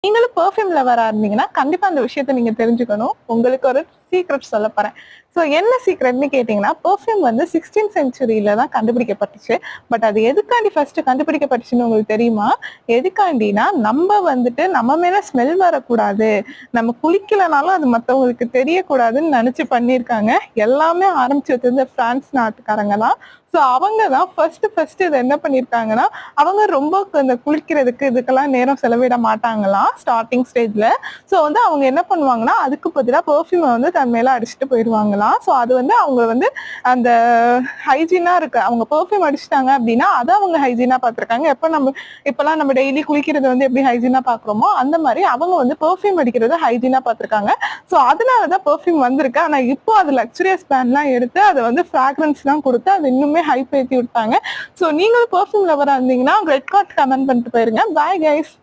நீங்களும் பெர்ஃப்யூம் லவரா இருந்தீங்கன்னா கண்டிப்பா அந்த விஷயத்த நீங்க தெரிஞ்சுக்கணும். உங்களுக்கு ஒரு சீக்ரெட் சொல்ல போறேன். ஸோ என்ன சீக்ரெட்னு கேட்டீங்கன்னா, பெர்ஃப்யூம் வந்து 16th செஞ்சுரியில தான் கண்டுபிடிக்கப்பட்டுச்சு. பட் அது எதுக்காண்டி ஃபர்ஸ்ட் கண்டுபிடிக்கப்பட்டுச்சுன்னு உங்களுக்கு தெரியுமா? எதுக்காண்டினா நம்ம வந்துட்டு நம்ம மேல ஸ்மெல் வரக்கூடாது, நம்ம குளிக்கலனாலும் அது மத்தவங்களுக்கு தெரியக்கூடாதுன்னு நினைச்சு பண்ணியிருக்காங்க. எல்லாமே ஆரம்பிச்சு வச்சது பிரான்ஸ் நாட்டுக்காரங்க தான். ஸோ அவங்க தான் ஃபர்ஸ்ட் இதை என்ன பண்ணியிருக்காங்கன்னா, அவங்க ரொம்ப இந்த குளிக்கிறதுக்கு இதுக்கெல்லாம் நேரம் செலவிட மாட்டாங்களாம் ஸ்டார்டிங் ஸ்டேஜ்ல. ஸோ வந்து அவங்க என்ன பண்ணுவாங்கன்னா, அதுக்கு பதிலாக பெர்ஃப்யூமை வந்து தன் மேல அடிச்சுட்டு போயிடுவாங்களாம். ஸோ அது வந்து அவங்க வந்து அந்த ஹைஜீனா இருக்கு. அவங்க பெர்ஃப்யூம் அடிச்சிட்டாங்க அப்படின்னா அதை அவங்க ஹைஜீனா பார்த்துருக்காங்க. இப்பெல்லாம் நம்ம டெய்லி குளிக்கிறது வந்து எப்படி ஹைஜீனா பாக்குறோமோ அந்த மாதிரி அவங்க வந்து பெர்ஃப்யூம் அடிக்கிறத ஹைஜீனா பார்த்துருக்காங்க. ஸோ அதனாலதான் பெர்ஃப்யூம் வந்திருக்கு. ஆனா இப்போ அது லக்ஸரியஸ் பிராண்ட்லாம் எடுத்து அதை வந்து ஃப்ராக்ரன்ஸ் எல்லாம் கொடுத்து அது இன்னுமே ஹைப் ஏற்றி விட்டாங்க. ஸோ நீங்களும் பெர்ஃப்யூம் லவரா இருந்தீங்கன்னா ரெட் கார்ட் கமெண்ட் பண்ணிட்டு போயிருங்க. Bye guys.